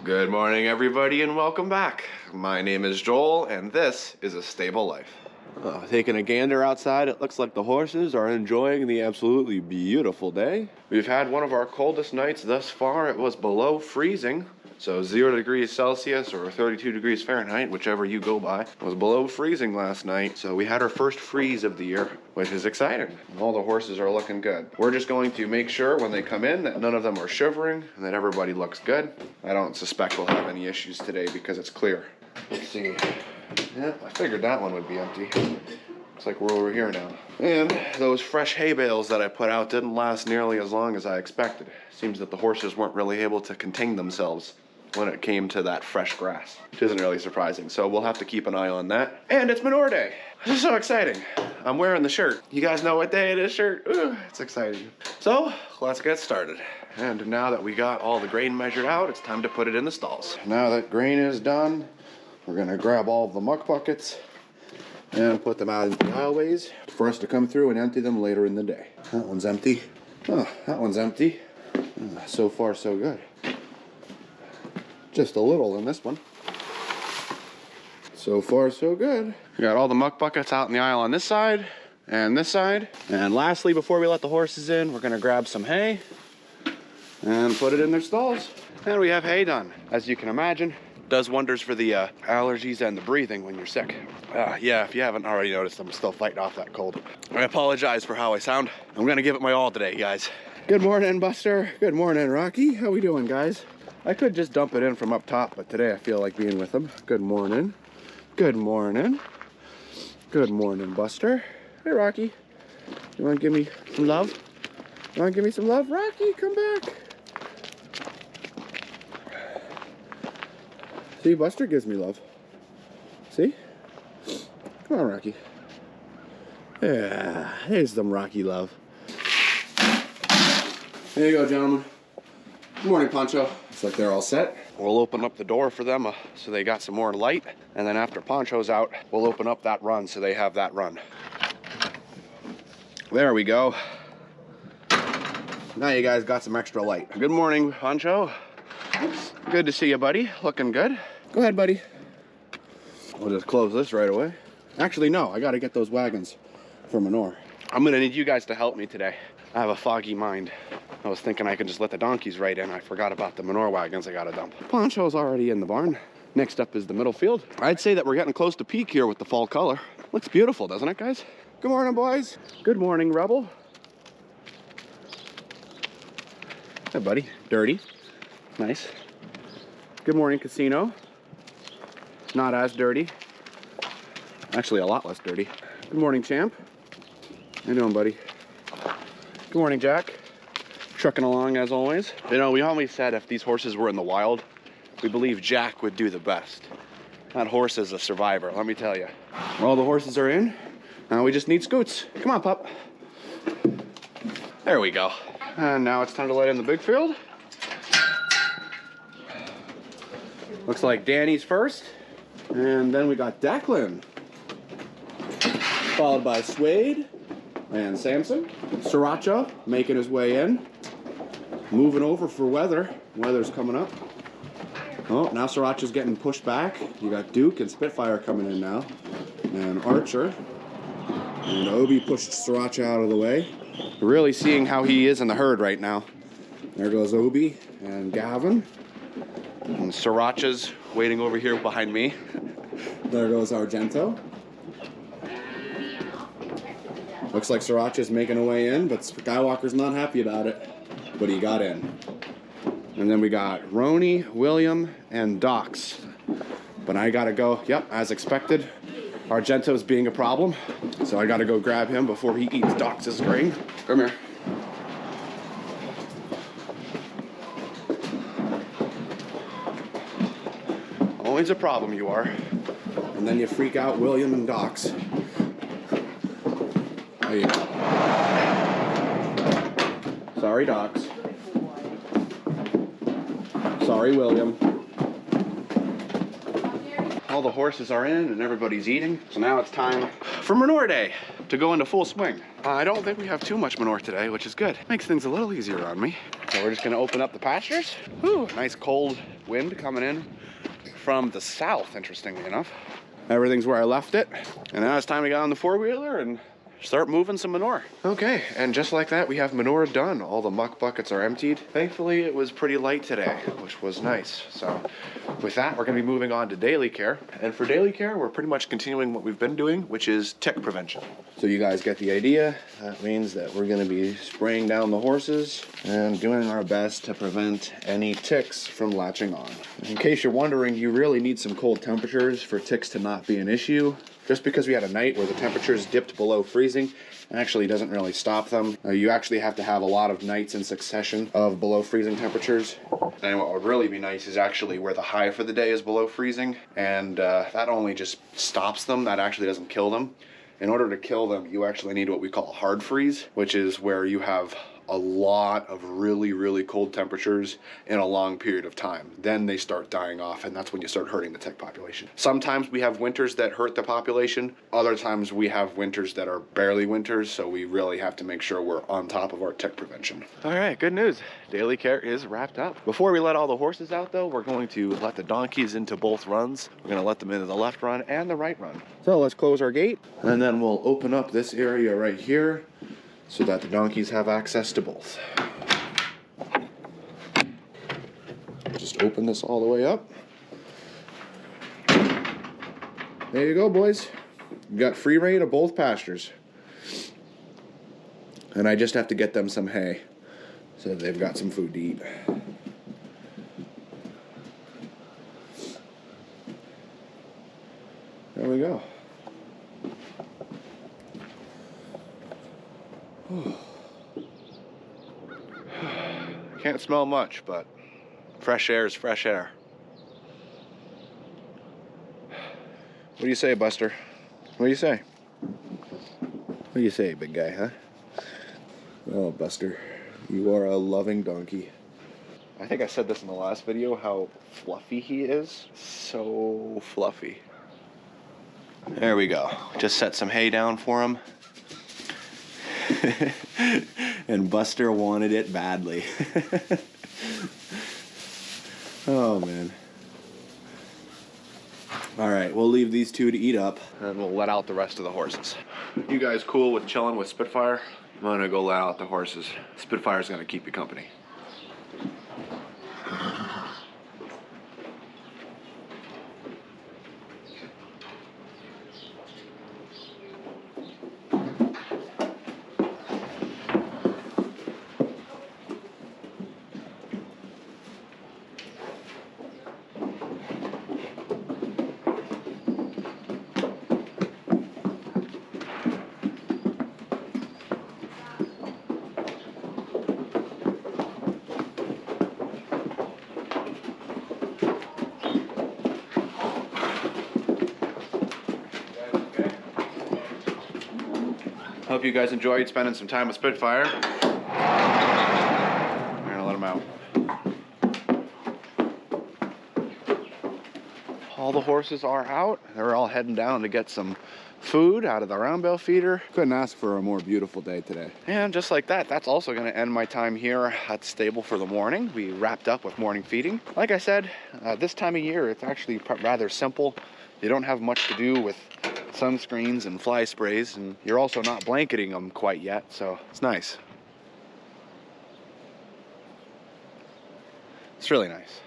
Good morning, everybody, and welcome back. My name is Joel, and this is A Stable Life. Taking a gander outside, it looks like the horses are enjoying the absolutely beautiful day. We've had one of our coldest nights thus far. It was below freezing, so 0 degrees Celsius or 32 degrees Fahrenheit, whichever you go by. It was below freezing last night, so we had our first freeze of the year, which is exciting. All the horses are looking good. We're just going to make sure when they come in that none of them are shivering and that everybody looks good. I don't suspect we'll have any issues today because it's clear. Let's see. Yeah, I figured that one would be empty. Looks like we're over here now. And those fresh hay bales that I put out didn't last nearly as long as I expected. Seems that the horses weren't really able to contain themselves when it came to that fresh grass, which isn't really surprising. So we'll have to keep an eye on that. And it's manure day. This is so exciting. I'm wearing the shirt. You guys know what day it is, shirt? Ooh, it's exciting. So let's get started. And now that we got all the grain measured out, it's time to put it in the stalls. Now that grain is done, we're gonna grab all of the muck buckets and put them out into the aisleways for us to come through and empty them later in the day. That one's empty. Oh, that one's empty. So far, so good. Just a little in this one. So far, so good. We got all the muck buckets out in the aisle on this side and this side. And lastly, before we let the horses in, we're gonna grab some hay and put it in their stalls. And we have hay done. As you can imagine, does wonders for the allergies and the breathing when you're sick. Yeah, if you haven't already noticed, I'm still fighting off that cold. I apologize for how I sound. I'm gonna give it my all today, guys. Good morning, Buster. Good morning, Rocky. How we doing, guys? I could just dump it in from up top, but today I feel like being with them. Good morning. Good morning. Good morning, Buster. Hey, Rocky. You wanna give me some love? You wanna give me some love? Rocky, come back. See, Buster gives me love. See? Come on, Rocky. Yeah, here's some Rocky love. There you go, gentlemen. Good morning, Poncho. Looks like they're all set. We'll open up the door for them so they got some more light. And then after Poncho's out, we'll open up that run so they have that run. There we go. Now you guys got some extra light. Good morning, Poncho. Good to see you, buddy. Looking good. Go ahead, buddy. We'll just close this right away. Actually, no, I gotta get those wagons for manure. I'm gonna need you guys to help me today. I have a foggy mind. I was thinking I could just let the donkeys right in. I forgot about the manure wagons I gotta dump. Poncho's already in the barn. Next up is the middle field. I'd say that we're getting close to peak here with the fall color. Looks beautiful, doesn't it, guys? Good morning, boys. Good morning, Rebel. Hey, buddy. Dirty. Nice. Good morning, Casino. Not as dirty. Actually, a lot less dirty. Good morning, Champ. How you doing, buddy? Good morning, Jack. Trucking along as always. You know, we always said if these horses were in the wild, we believe Jack would do the best. That horse is a survivor, let me tell you. All the horses are in. Now we just need Scoots. Come on, pup. There we go. And now it's time to let in the big field. Looks like Danny's first. And then we got Declan. Followed by Suede and Samson. Sriracha making his way in. Moving over for Weather. Weather's coming up. Oh, now Sriracha's getting pushed back. You got Duke and Spitfire coming in now. And Archer. And Obi pushed Sriracha out of the way. Really seeing how he is in the herd right now. There goes Obi and Gavin. And Sriracha's waiting over here behind me. There goes Argento. Looks like Sriracha's making a way in, but Skywalker's not happy about it. But he got in. And then we got Roni, William, and Docs. But I gotta go, yep, as expected. Argento's being a problem. So I gotta go grab him before he eats Docs' grain. Come here. Always a problem, you are. And then you freak out William and Docs. There you go. Sorry, Docs. Sorry, William. All the horses are in and everybody's eating. So now it's time for manure day to go into full swing. I don't think we have too much manure today, which is good. Makes things a little easier on me. So we're just gonna open up the pastures. Whew, nice cold wind coming in from the south, interestingly enough. Everything's where I left it. And now it's time to get on the four-wheeler and start moving some manure. Okay, and just like that, we have manure done. All the muck buckets are emptied. Thankfully, it was pretty light today, which was nice. So with that, we're gonna be moving on to daily care. And for daily care, we're pretty much continuing what we've been doing, which is tick prevention. So you guys get the idea. That means that we're gonna be spraying down the horses and doing our best to prevent any ticks from latching on. In case you're wondering, you really need some cold temperatures for ticks to not be an issue. Just because we had a night where the temperatures dipped below freezing actually doesn't really stop them. You actually have to have a lot of nights in succession of below freezing temperatures. And what would really be nice is actually where the high for the day is below freezing, and that only just stops them, that actually doesn't kill them. In order to kill them, you actually need what we call hard freeze, which is where you have a lot of really, really cold temperatures in a long period of time. Then they start dying off, and that's when you start hurting the tick population. Sometimes we have winters that hurt the population. Other times we have winters that are barely winters, so we really have to make sure we're on top of our tick prevention. All right, good news. Daily care is wrapped up. Before we let all the horses out, though, we're going to let the donkeys into both runs. We're going to let them into the left run and the right run. So let's close our gate, and then we'll open up this area right here, so that the donkeys have access to both. Just open this all the way up. There you go, boys. You got free rein of both pastures. And I just have to get them some hay so that they've got some food to eat. There we go. Can't smell much, but fresh air is fresh air. What do you say, Buster? What do you say? What do you say, big guy, huh? Oh, Buster, you are a loving donkey. I think I said this in the last video, how fluffy he is. So fluffy. There we go. Just set some hay down for him. And Buster wanted it badly. Oh, man. All right, we'll leave these two to eat up, and we'll let out the rest of the horses. You guys cool with chilling with Spitfire? I'm gonna go let out the horses. Spitfire's gonna keep you company. Hope you guys enjoyed spending some time with Spitfire. We're gonna let him out. All the horses are out. They're all heading down to get some food out of the round bale feeder. Couldn't ask for a more beautiful day today. And just like that, that's also gonna end my time here at the stable for the morning. We wrapped up with morning feeding. Like I said, this time of year, it's actually rather simple. You don't have much to do with sunscreens and fly sprays, and you're also not blanketing them quite yet, so it's nice. It's really nice.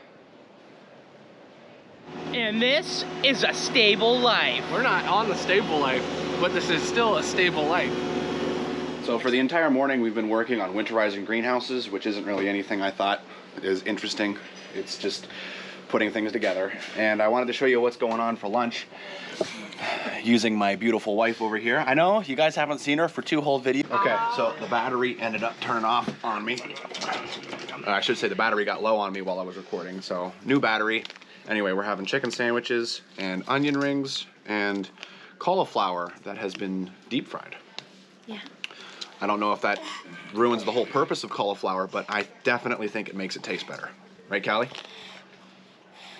And this is a stable life. We're not on the stable life, but this is still a stable life. So for the entire morning, we've been working on winterizing greenhouses, which isn't really anything I thought is interesting. It's just putting things together. And I wanted to show you what's going on for lunch using my beautiful wife over here. I know you guys haven't seen her for 2 whole videos. Okay, so the battery ended up turning off on me. I should say the battery got low on me while I was recording, so new battery. Anyway, we're having chicken sandwiches and onion rings and cauliflower that has been deep fried. Yeah. I don't know if that ruins the whole purpose of cauliflower, but I definitely think it makes it taste better. Right, Callie?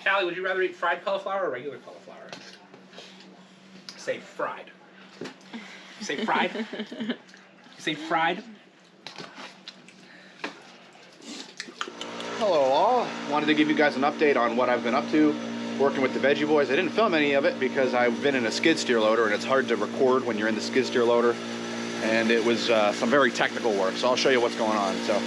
Callie, would you rather eat fried cauliflower or regular cauliflower? Say fried. Say fried. Say fried. hello all. Wanted to give you guys an update on what I've been up to working with the Veggie Boys. I didn't film any of it because I've been in a skid steer loader and it's hard to record when you're in the skid steer loader. And it was some very technical work, so I'll show you what's going on. So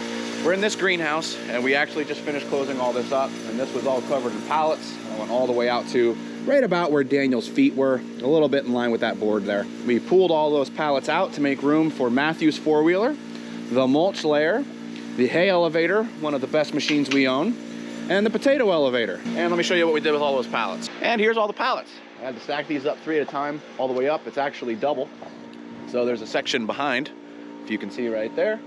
we're in this greenhouse and we actually just finished closing all this up, and this was all covered in pallets. I went all the way out to right about where Daniel's feet were, a little bit in line with that board there. We pulled all those pallets out to make room for Matthew's four-wheeler, the mulch layer, the hay elevator, one of the best machines we own, and the potato elevator. And let me show you what we did with all those pallets. And here's all the pallets. I had to stack these up 3 at a time all the way up. It's actually double. So there's a section behind, if you can see right there.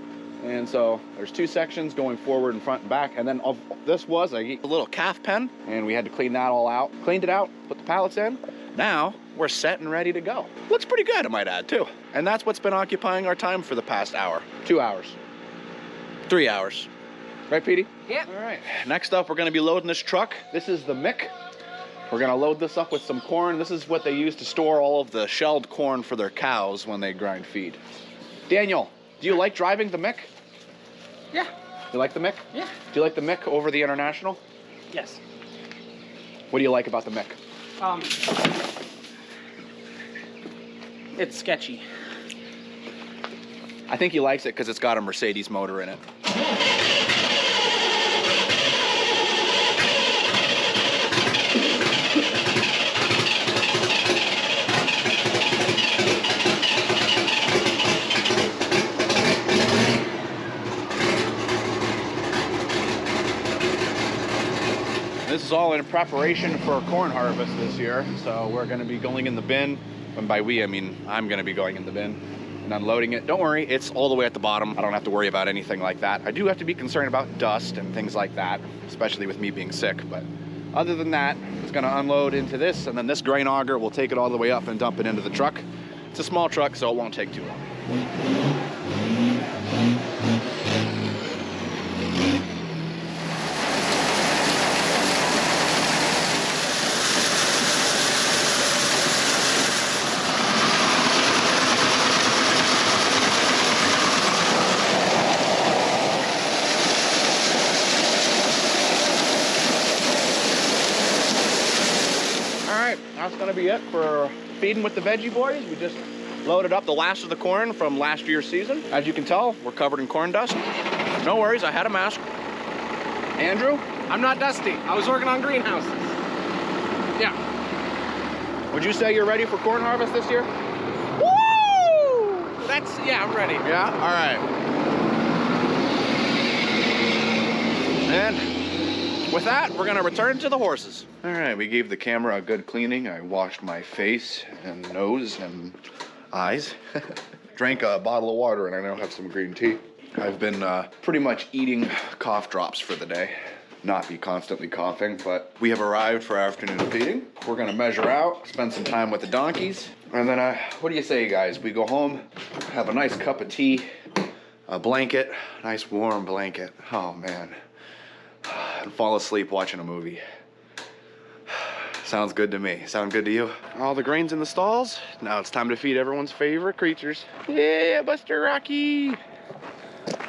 And so there's 2 sections going forward and front and back. And then this was a little calf pen, and we had to clean that all out. Cleaned it out, put the pallets in. Now we're set and ready to go. Looks pretty good, I might add, too. And that's what's been occupying our time for the past hour. 2 hours. 3 hours. Right, Petey? Yep. All right. Next up, we're going to be loading this truck. This is the Mick. We're going to load this up with some corn. This is what they use to store all of the shelled corn for their cows when they grind feed. Daniel, do you like driving the Mick? Yeah. You like the Mick? Yeah. Do you like the Mick over the International? Yes. What do you like about the Mick? It's sketchy. I think he likes it because it's got a Mercedes motor in it. This is all in preparation for corn harvest this year. So we're going to be going in the bin. And by we, I mean I'm going to be going in the bin and unloading it. Don't worry, it's all the way at the bottom. I don't have to worry about anything like that. I do have to be concerned about dust and things like that, especially with me being sick. But other than that, it's going to unload into this, and then this grain auger will take it all the way up and dump it into the truck. It's a small truck, so it won't take too long. That's gonna be it for feeding with the Veggie Boys. We just loaded up the last of the corn from last year's season. As you can tell, we're covered in corn dust. No worries, I had a mask. Andrew? I'm not dusty. I was working on greenhouses. Yeah. Would you say you're ready for corn harvest this year? Woo! Yeah, I'm ready. Yeah? All right. And with that, we're gonna return to the horses. All right, we gave the camera a good cleaning. I washed my face and nose and eyes. Drank a bottle of water, and I now have some green tea. I've been pretty much eating cough drops for the day. Not be constantly coughing, but we have arrived for afternoon feeding. We're gonna measure out, spend some time with the donkeys, and then what do you say, guys? We go home, have a nice cup of tea, a blanket, nice warm blanket. Oh man. And fall asleep watching a movie. Sounds good to me. Sound good to you? All the grain's in the stalls. Now it's time to feed everyone's favorite creatures. Yeah, Buster Rocky.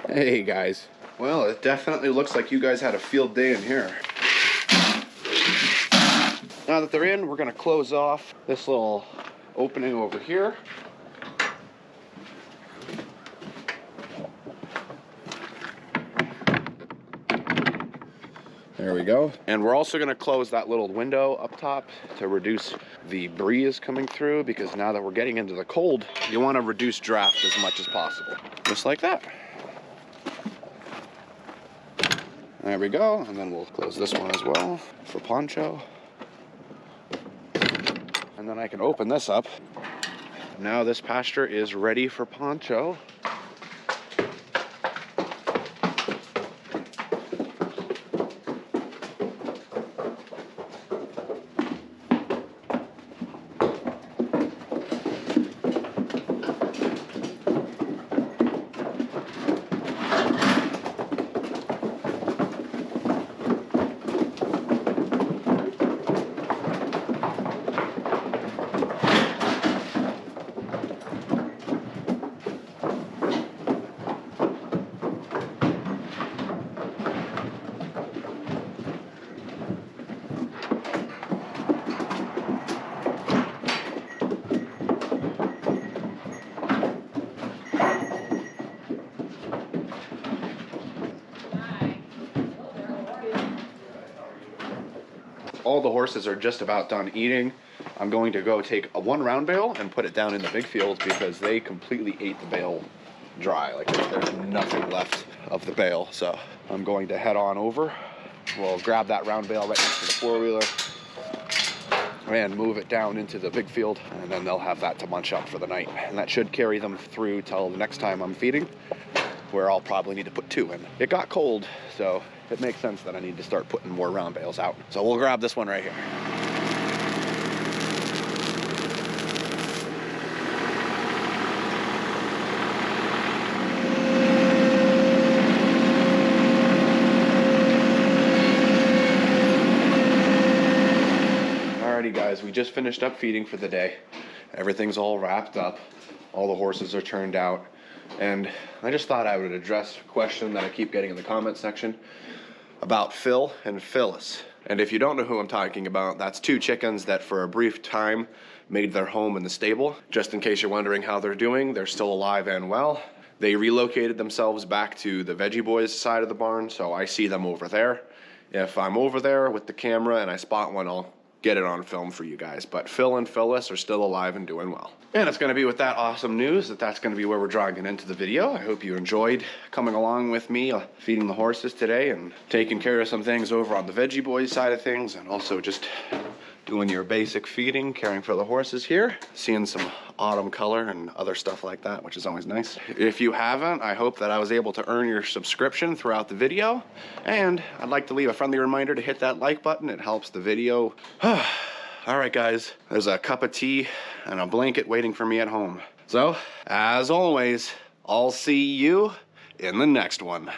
Hey guys. Well, it definitely looks like you guys had a field day in here. Now that they're in, we're gonna close off this little opening over here. There we go. And we're also gonna close that little window up top to reduce the breeze coming through, because now that we're getting into the cold, you wanna reduce draft as much as possible. Just like that. There we go. And then we'll close this one as well for Poncho. And then I can open this up. Now this pasture is ready for Poncho. all the horses are just about done eating. I'm going to go take one round bale and put it down in the big field because they completely ate the bale dry. Like there's nothing left of the bale. So I'm going to head on over. We'll grab that round bale right next to the four-wheeler and move it down into the big field, and then they'll have that to munch up for the night. And that should carry them through till the next time I'm feeding, where I'll probably need to put 2 in. It got cold, so it makes sense that I need to start putting more round bales out. So we'll grab this one right here. Alrighty guys, we just finished up feeding for the day. Everything's all wrapped up. All the horses are turned out. And I just thought I would address a question that I keep getting in the comment section about Phil and Phyllis. And if you don't know who I'm talking about, that's 2 chickens that for a brief time made their home in the stable. Just in case you're wondering how they're doing, they're still alive and well. They relocated themselves back to the Veggie Boys side of the barn, so I see them over there. If I'm over there with the camera and I spot one, I'll get it on film for you guys. But Phil and Phyllis are still alive and doing well. And it's going to be with that awesome news that's going to be where we're dragging into the video. I hope you enjoyed coming along with me feeding the horses today and taking care of some things over on the Veggie Boys side of things, and also just doing your basic feeding, caring for the horses here, seeing some autumn color and other stuff like that, which is always nice. If you haven't, I hope that I was able to earn your subscription throughout the video, and I'd like to leave a friendly reminder to hit that like button. It helps the video. All right guys, there's a cup of tea and a blanket waiting for me at home. So, as always, I'll see you in the next one.